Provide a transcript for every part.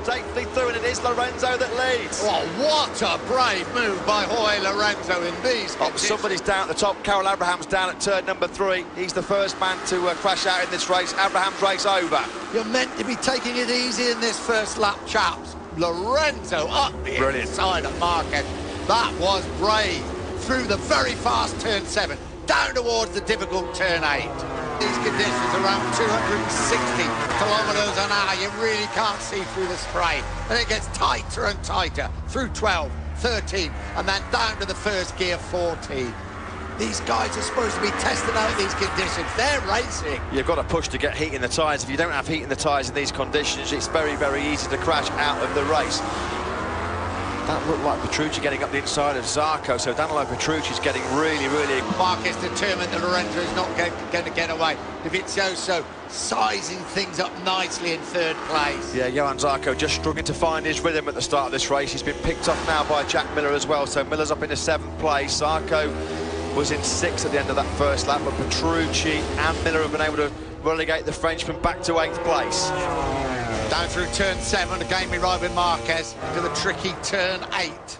safely through, and it is Lorenzo that leads. Oh, what a brave move by Jorge Lorenzo in these conditions. Somebody's down at the top. Carol Abraham's down at turn number 3. He's the first man to crash out in this race. Abraham's race over. You're meant to be taking it easy in this first lap, chaps. Lorenzo up the inside of Marquez. That was brave. Through the very fast turn 7, down towards the difficult turn 8. These conditions around 260 kilometres an hour. You really can't see through the spray. And it gets tighter and tighter through 12, 13, and then down to the first gear, 14. These guys are supposed to be testing out these conditions. They're racing. You've got to push to get heat in the tyres. If you don't have heat in the tyres in these conditions, it's very, very easy to crash out of the race. That looked like Petruci getting up the inside of Zarco, so Danilo Petrucci's getting really, really... Marc is determined that Lorenzo is not going to get away. Dovizioso sizing things up nicely in 3rd place. Yeah, Johan Zarco just struggling to find his rhythm at the start of this race. He's been picked off now by Jack Miller as well, so Miller's up into 7th place. Zarco was in 6th at the end of that first lap, but Petruci and Miller have been able to relegate the Frenchman back to 8th place. Down through turn 7, again we ride with Marquez into the tricky turn 8.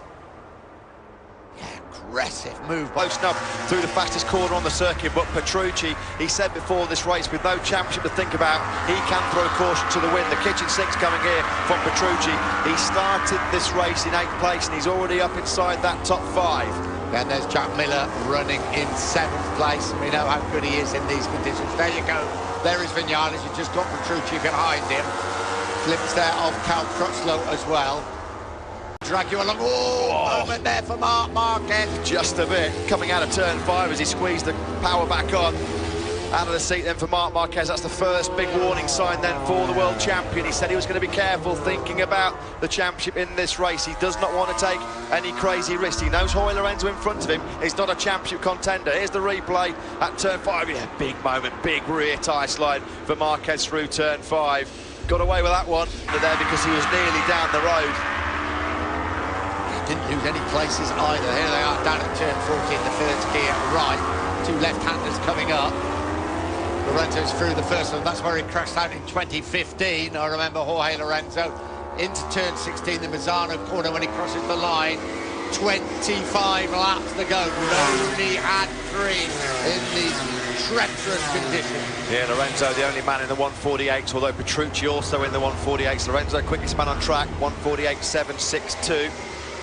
Yeah, aggressive move. Close enough through the fastest corner on the circuit, but Petruci, he said before this race, with no championship to think about, he can throw caution to the wind. The kitchen sink's coming here from Petruci. He started this race in 8th place, and he's already up inside that top 5. Then there's Jack Miller running in 7th place. We know how good he is in these conditions. There you go. There is Vinales. You just got Petruci behind him. Glimpse there of Cal Crutchlow as well. Drag you along. Oh, moment there for Marquez. Just a bit. Coming out of turn 5 as he squeezed the power back on. Out of the seat then for Marc Marquez. That's the first big warning sign then for the world champion. He said he was going to be careful thinking about the championship in this race. He does not want to take any crazy risks. He knows Jorge Lorenzo in front of him is not a championship contender. Here's the replay at turn 5. Yeah, big moment, big rear tyre slide for Marquez through turn 5. Got away with that one there because he was nearly down the road. He didn't lose any places either. Here they are down at turn 14, the first gear right. 2 left-handers coming up. Lorenzo's through the first one. That's where he crashed out in 2015. I remember Jorge Lorenzo into turn 16, the Mazzano corner when he crosses the line. 25 laps to go. Only had 3 in these treacherous conditions. Yeah, Lorenzo the only man in the 148s, although Petrucci also in the 148s. Lorenzo quickest man on track, 148.762.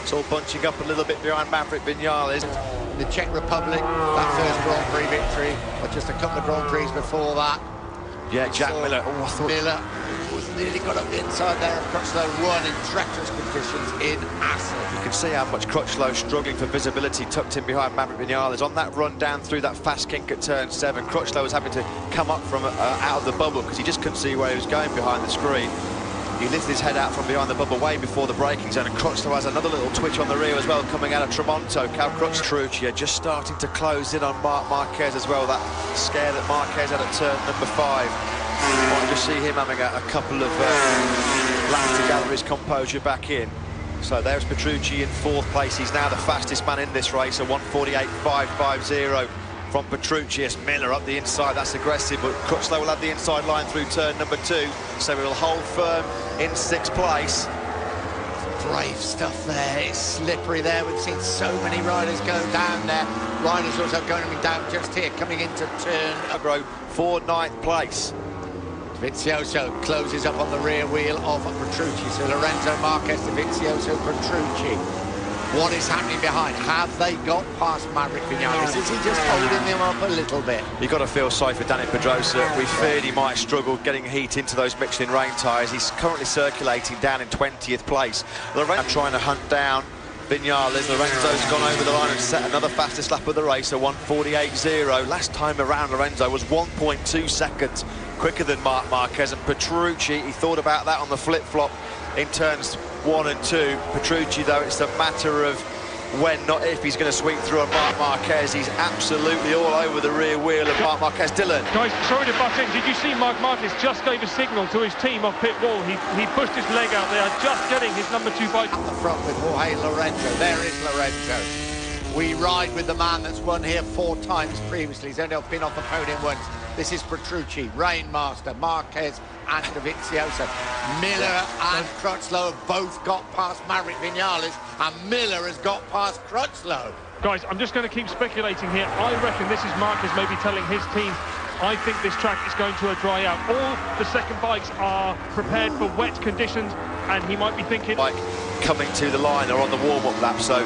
It's all bunching up a little bit behind Maverick Vinales. The Czech Republic, that first Grand Prix victory, or just a couple of Grand Prix before that. Yeah, Jack Miller. Oh, I thought... Miller was nearly got up the inside there, and Crutchlow won in treacherous conditions in Assen. You can see how much Crutchlow struggling for visibility, tucked in behind Maverick Vinales. On that run down through that fast kink at turn 7, Crutchlow was having to come up from out of the bubble because he just couldn't see where he was going behind the screen. He lifted his head out from behind the bubble way before the braking zone, and Crutchlow has another little twitch on the rear as well coming out of Tremonto. Cal Crutchlow just starting to close in on Marc Marquez as well. That scare that Marquez had at turn number 5. Might just see him having a couple of laps to gather his composure back in. So there's Petrucci in 4th place. He's now the fastest man in this race, a 148.550 from Petrucci. As Miller up the inside, that's aggressive, but Crutchlow will have the inside line through turn number 2, so he'll hold firm in 6th place. Brave stuff there. It's slippery there. We've seen so many riders go down there. Riders also going to be down just here, coming into turn. Agro for 9th place. Dovizioso closes up on the rear wheel of Petrucci. So Lorenzo Marquez, Dovizioso, Petrucci. What is happening behind? Have they got past Maverick Vinales? Is he just holding them up a little bit? You've got to feel sorry for Danny Pedrosa. We feared he might struggle getting heat into those Michelin rain tyres. He's currently circulating down in 20th place. Lorenzo trying to hunt down Vinales. Lorenzo's gone over the line and set another fastest lap of the race, a 148.0. Last time around, Lorenzo was 1.2 seconds quicker than Marc Marquez, and Petrucci, he thought about that on the flip-flop in turns 1 and 2. Petrucci, though, it's a matter of when, not if, he's going to sweep through on Marc Marquez. He's absolutely all over the rear wheel of Marc Marquez. Dylan. Guys, sorry to butt in. Did you see Marc Marquez just gave a signal to his team off pit wall? He pushed his leg out there, just getting his number 2 bike. At the front with Jorge Lorenzo. There is Lorenzo. We ride with the man that's won here 4 times previously. He's only been off the podium once. This is Petruci, Rainmaster, Marquez and Dovizioso. Miller and Crutchlow have both got past Maverick Vinales, and Miller has got past Crutchlow. Guys, I'm just going to keep speculating here. I reckon this is Marquez maybe telling his team, I think this track is going to dry out. All the second bikes are prepared for wet conditions, and he might be thinking... Like coming to the line or on the warm-up lap, so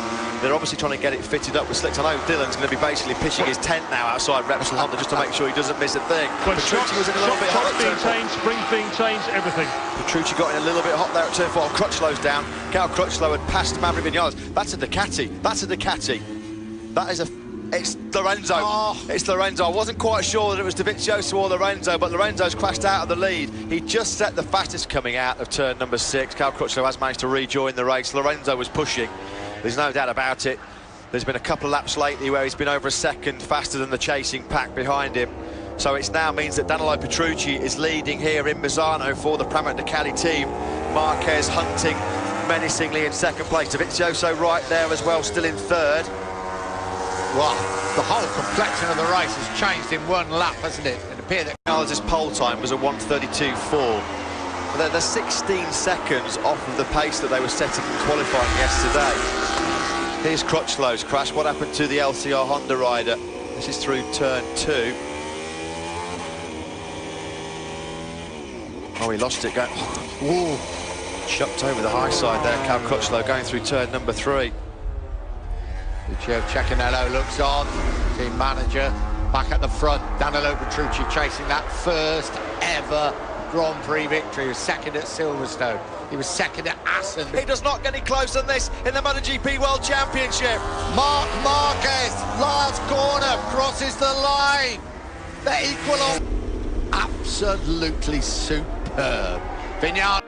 they're obviously trying to get it fitted up with slicks. I know Dylan's going to be basically pitching his tent now outside Repsol Honda just to make sure he doesn't miss a thing. Well, Petruci was in a little bit hot. Being changed, springs being changed, everything. Petruci got in a little bit hot there at turn 4. Crutchlow's down. Cal Crutchlow had passed Maverick Vinales. That's a Ducati. That's a Ducati. That is a... It's Lorenzo. Oh. It's Lorenzo. I wasn't quite sure that it was Dovizioso or Lorenzo, but Lorenzo's crashed out of the lead. He just set the fastest coming out of turn number 6. Cal Crutchlow has managed to rejoin the race. Lorenzo was pushing. There's no doubt about it. There's been a couple of laps lately where he's been over a second faster than the chasing pack behind him. So it now means that Danilo Petrucci is leading here in Misano for the Pramac Ducati team. Marquez hunting menacingly in second place. Dovizioso right there as well, still in third. Well, the whole complexion of the race has changed in one lap, hasn't it? It appeared that Vinales' pole time was a 1:32.4. They're 16 seconds off of the pace that they were setting in qualifying yesterday. Here's Crutchlow's crash. What happened to the LCR Honda rider? This is through turn 2. Oh, he lost it. Ooh. Chucked over the high side there, Cal Crutchlow going through turn number 3. Cecchinello looks on, team manager back at the front. Danilo Petrucci chasing that first ever Grand Prix victory. He was second at Silverstone. He was second at Assen. He does not get any closer than this in the Motogp World Championship. Marc Marquez, last corner, crosses the line. They're equal on. Absolutely superb. Vinales.